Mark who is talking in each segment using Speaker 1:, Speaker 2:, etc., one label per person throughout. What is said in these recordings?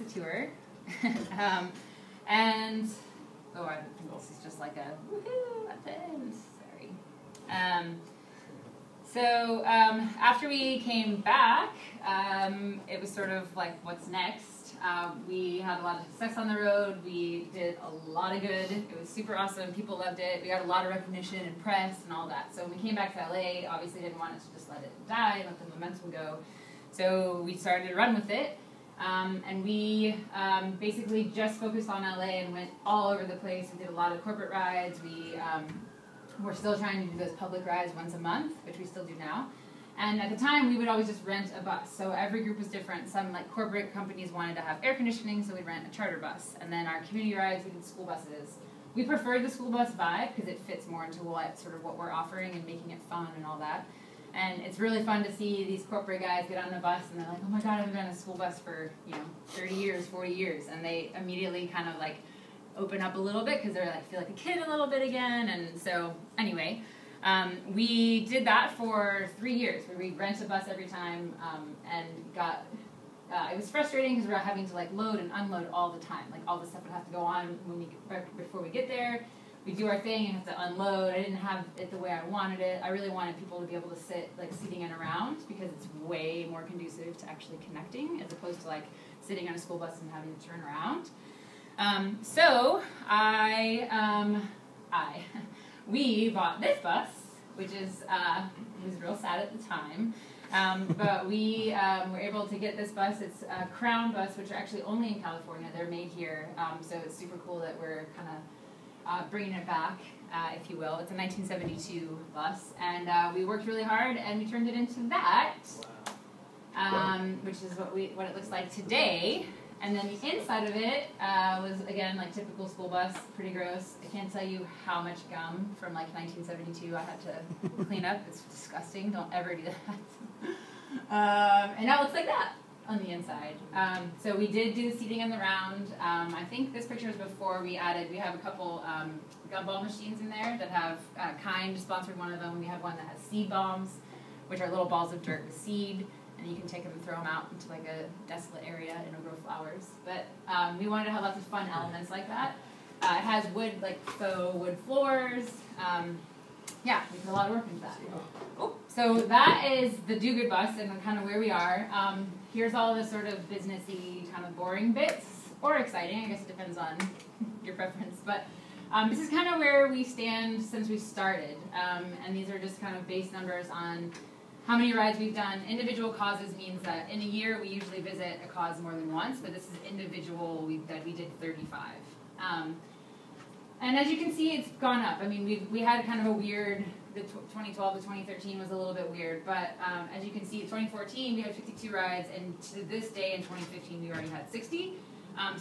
Speaker 1: it's a tour. And, oh, I think this is just like a woohoo at the end. Sorry. So after we came back, it was sort of like, what's next? We had a lot of success on the road. We did a lot of good. It was super awesome. People loved it. We got a lot of recognition and press and all that. So when we came back to LA, obviously didn't want it to just let it die, let the momentum go. So we started to run with it. And we basically just focused on LA and went all over the place. We did a lot of corporate rides. We're still trying to do those public rides once a month, which we still do now. And at the time, we would always just rent a bus. So every group was different. Some like corporate companies wanted to have air conditioning, so we'd rent a charter bus. And then our community rides, we did school buses. We preferred the school bus vibe because it fits more into what we're offering and making it fun and all that. And it's really fun to see these corporate guys get on the bus and they're like, oh my God, I've been on a school bus for 30 years, 40 years. And they immediately kind of like open up a little bit because they're like feel like a kid a little bit again. And so anyway, we did that for 3 years where we rent a bus every time and got, it was frustrating because we were having to like load and unload all the time. Like all the stuff would have to go on before we get there. We do our thing and have to unload. I didn't have it the way I wanted it. I really wanted people to be able to sit like seating in around because it's way more conducive to actually connecting as opposed to like sitting on a school bus and having to turn around. So we bought this bus, which is it was real sad at the time, but we were able to get this bus. It's a Crown bus, which are actually only in California. They're made here, so it's super cool that we're kind of bringing it back, if you will. It's a 1972 bus, and we worked really hard, and we turned it into that, which is what it looks like today. And then the inside of it was, again, like typical school bus, pretty gross. I can't tell you how much gum from like 1972 I had to clean up. It's disgusting. Don't ever do that. And now it looks like that on the inside. So we did do the seating in the round. I think this picture is before we have a couple gumball machines in there that have, Kind sponsored one of them. We have one that has seed bombs, which are little balls of dirt with seed. And you can take them and throw them out into like a desolate area and it'll grow flowers. But we wanted to have lots of fun elements like that. It has wood, like faux wood floors. Yeah, we put a lot of work into that. Oh, so that is the Do Good bus and kind of where we are. Here's all the sort of businessy, kind of boring bits, or exciting. I guess it depends on your preference. But this is kind of where we stand since we started. And these are just kind of base numbers on how many rides we've done. Individual causes means that in a year we usually visit a cause more than once, but this is individual, that we did 35. And as you can see, it's gone up. I mean, we had kind of a weird, the 2012 to 2013 was a little bit weird, but as you can see, in 2014 we had 52 rides, and to this day in 2015 we already had 60.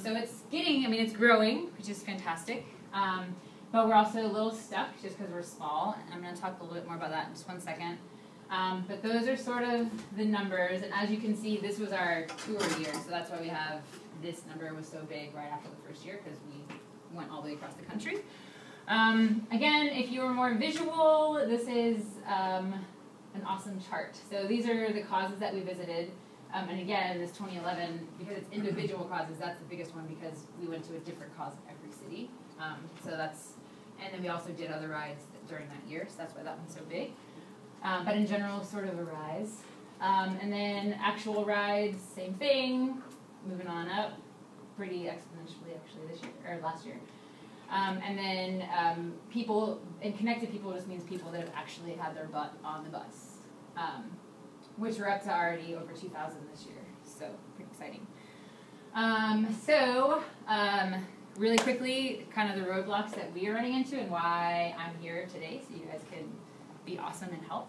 Speaker 1: So it's it's growing, which is fantastic. But we're also a little stuck just because we're small, and I'm going to talk a little bit more about that in just one second. But those are sort of the numbers, and as you can see, this was our tour year, so that's why we have this number was so big right after the first year, because we went all the way across the country. Again, if you were more visual, this is an awesome chart. So these are the causes that we visited, and again, this 2011, because it's individual causes, that's the biggest one because we went to a different cause in every city. And then we also did other rides during that year, so that's why that one's so big. But in general, sort of a rise. And then actual rides, same thing, moving on up, pretty exponentially actually this year, or last year. And then people, and connected people just means people that have actually had their butt on the bus, which we're up to already over 2,000 this year, so pretty exciting. Really quickly, kind of the roadblocks that we are running into and why I'm here today, so you guys can be awesome and help.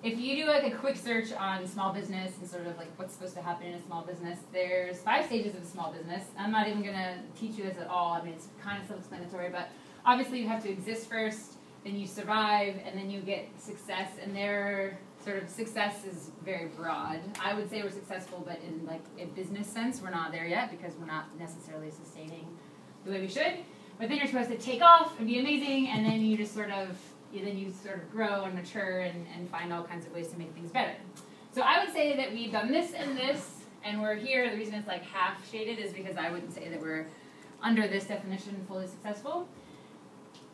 Speaker 1: If you do like a quick search on small business and sort of like what's supposed to happen in a small business, there's 5 stages of a small business. I'm not even going to teach you this at all. I mean, it's kind of self-explanatory, but obviously you have to exist first, then you survive, and then you get success, and their sort of success is very broad. I would say we're successful, but in like a business sense, we're not there yet because we're not necessarily sustaining the way we should. But then you're supposed to take off and be amazing, and then you just sort of grow and mature and find all kinds of ways to make things better. So I would say that we've done this and this, And we're here, the reason it's like half shaded is because I wouldn't say that we're under this definition fully successful.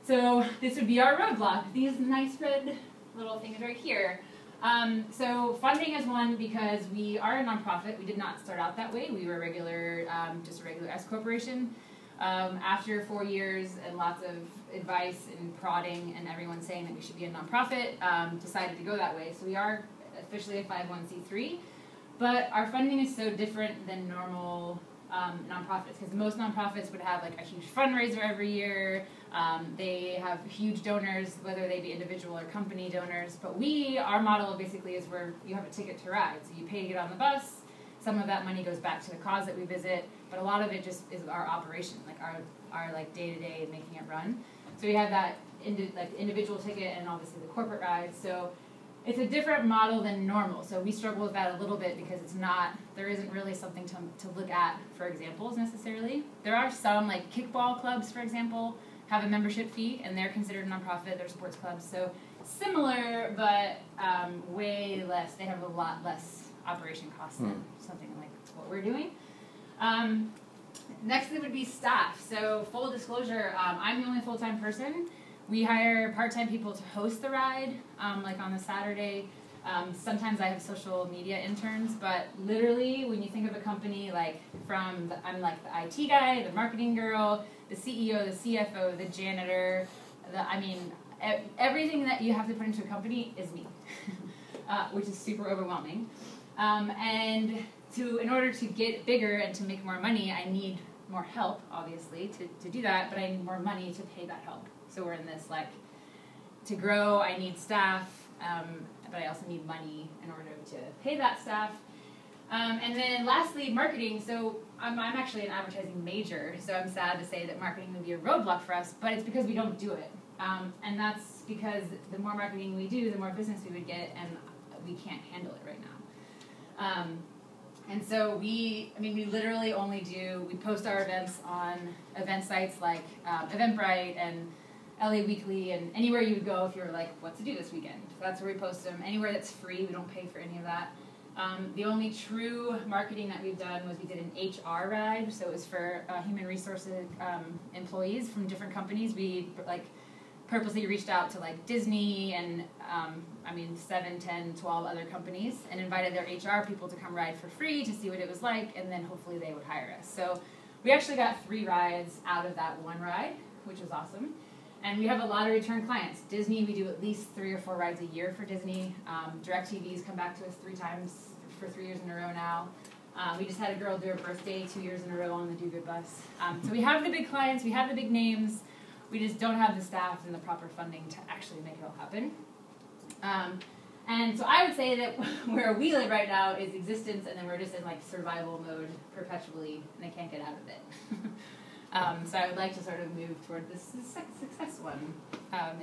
Speaker 1: So this would be our roadblock, these nice red little things right here. So funding is one because we are a nonprofit. We did not start out that way. We were just a regular S corporation. After 4 years and lots of advice and prodding and everyone saying that we should be a nonprofit, decided to go that way. So we are officially a 501c3, but our funding is so different than normal nonprofits, because most nonprofits would have like a huge fundraiser every year. They have huge donors, whether they be individual or company donors. But our model basically is where you have a ticket to ride. So you pay to get on the bus. Some of that money goes back to the cause that we visit, but a lot of it just is our operation, like our like day-to-day making it run. So we have that individual ticket and obviously the corporate rides. So it's a different model than normal. So we struggle with that a little bit because there isn't really something to look at for examples necessarily. There are some, like kickball clubs, for example, have a membership fee, and they're considered a nonprofit. They're sports clubs. So similar, but way less. They have a lot less operation costs than something like what we're doing. Next thing would be staff. So full disclosure, I'm the only full-time person. We hire part-time people to host the ride, like on the Saturday. Sometimes I have social media interns, but literally when you think of a company, like I'm like the IT guy, the marketing girl, the CEO, the CFO, the janitor, everything that you have to put into a company is me, which is super overwhelming. And in order to get bigger and to make more money, I need more help, obviously, to do that, but I need more money to pay that help. So we're in this, like, to grow, I need staff, but I also need money in order to pay that staff. And then lastly, marketing. So I'm actually an advertising major, so I'm sad to say that marketing would be a roadblock for us, but it's because we don't do it. And that's because the more marketing we do, the more business we would get, and we can't handle it right now. And so we literally we post our events on event sites like Eventbrite and LA Weekly and anywhere you would go if you were like, what to do this weekend. That's where we post them. Anywhere that's free, we don't pay for any of that. The only true marketing that we've done was we did an HR ride, so it was for human resources employees from different companies. We purposely reached out to like Disney and 7, 10, 12 other companies and invited their HR people to come ride for free to see what it was like, and then hopefully they would hire us. So we actually got 3 rides out of that one ride, which was awesome. And we have a lot of return clients. Disney, we do at least 3 or 4 rides a year for Disney. DirecTV's come back to us 3 times for 3 years in a row now. We just had a girl do her birthday 2 years in a row on the Do Good bus. So we have the big clients, we have the big names. We just don't have the staff and the proper funding to actually make it all happen. And so I would say that where we live right now is existence, and then we're just in like survival mode perpetually, and I can't get out of it. So I would like to sort of move toward this success one,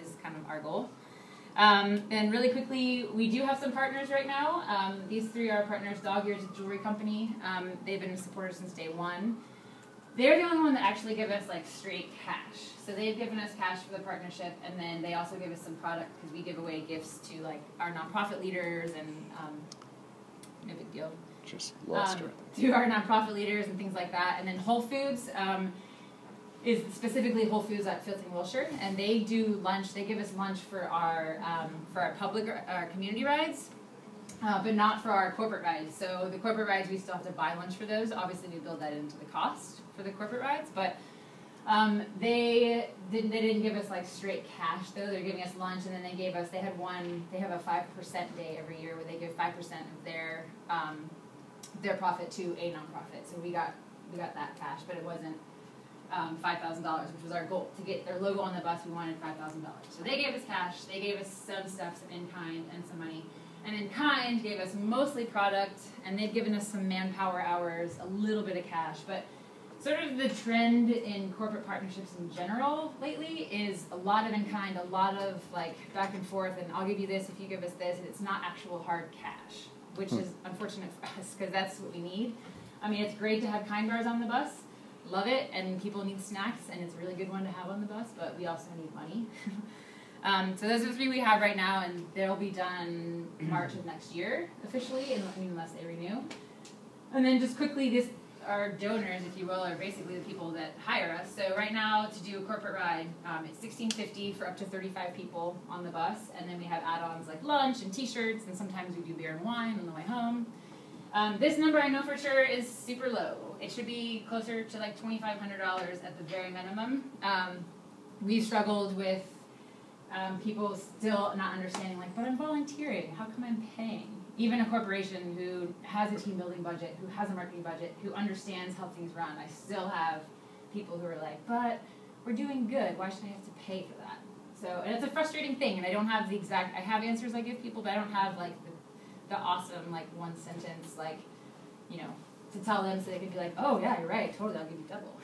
Speaker 1: is kind of our goal. And really quickly, we do have some partners right now. These 3 are partners. Dog Ears Jewelry Company. They've been supporters since day one. They're the only one that actually give us like straight cash. So they've given us cash for the partnership, and then they also give us some product because we give away gifts to like our nonprofit leaders and no big deal.
Speaker 2: Just lost her.
Speaker 1: To our nonprofit leaders and things like that. And then Whole Foods is specifically Whole Foods at Filton Wilshire, and they do lunch. They give us lunch for our community rides. But not for our corporate rides. So the corporate rides, we still have to buy lunch for those. Obviously, we build that into the cost for the corporate rides. But they didn't give us like straight cash though. They're giving us lunch, and then they have a 5% day every year where they give 5% of their profit to a nonprofit. So we got that cash, but it wasn't $5,000, which was our goal. To get their logo on the bus, we wanted $5,000. So they gave us cash. They gave us some stuff, some in kind, and some money. And In Kind gave us mostly product, and they've given us some manpower hours, a little bit of cash. But sort of the trend in corporate partnerships in general lately is a lot of in kind, a lot of like back and forth, and I'll give you this if you give us this, and it's not actual hard cash, which is unfortunate for us because that's what we need. I mean, it's great to have Kind bars on the bus, love it, and people need snacks, and it's a really good one to have on the bus, but we also need money. So those are the 3 we have right now, and they'll be done March of next year officially, unless they renew. And then just quickly, our donors, if you will, are basically the people that hire us. So right now, to do a corporate ride, it's $16.50 for up to 35 people on the bus, and then we have add-ons like lunch and T-shirts, and sometimes we do beer and wine on the way home. This number I know for sure is super low. It should be closer to like $2,500 at the very minimum. We've struggled with people still not understanding, like, but I'm volunteering, how come I'm paying? Even a corporation who has a team building budget, who has a marketing budget, who understands how things run, I still have people who are like, but we're doing good, why should I have to pay for that? So, and it's a frustrating thing, and I don't have I have answers I give people, but I don't have like the awesome, like, one sentence, like, you know, to tell them so they can be like, oh yeah, you're right, totally, I'll give you double.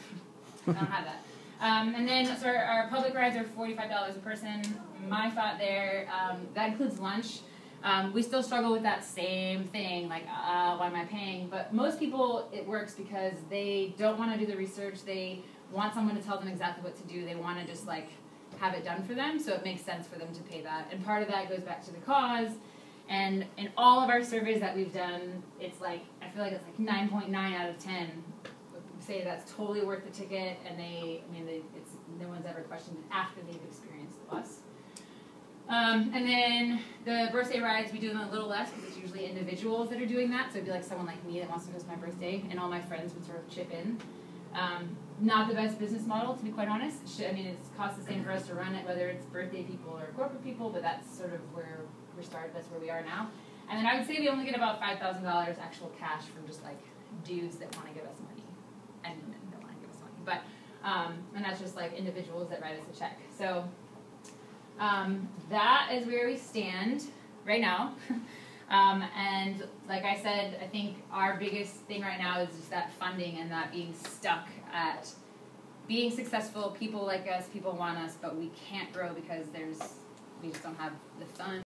Speaker 1: I don't have that. And then, so our public rides are $45 a person. My thought there, that includes lunch. We still struggle with that same thing, like, why am I paying? But most people, it works because they don't want to do the research. They want someone to tell them exactly what to do. They want to just, like, have it done for them, so it makes sense for them to pay that. And part of that goes back to the cause. And in all of our surveys that we've done, it's like, I feel like it's like 9.9 out of 10 say that's totally worth the ticket, and no one's ever questioned it after they've experienced the bus. And then the birthday rides, we do them a little less because it's usually individuals that are doing that. So it'd be like someone like me that wants to host my birthday, and all my friends would sort of chip in. Not the best business model, to be quite honest. It's cost the same for us to run it, whether it's birthday people or corporate people, but that's sort of where we started. That's where we are now. And then I would say we only get about $5,000 actual cash from just like dudes that want to give us money. And women don't want to give us money. But, and that's just like individuals that write us a check. So that is where we stand right now. And like I said, I think our biggest thing right now is just that funding and that being stuck at being successful. People like us, people want us, but we can't grow because we just don't have the funds.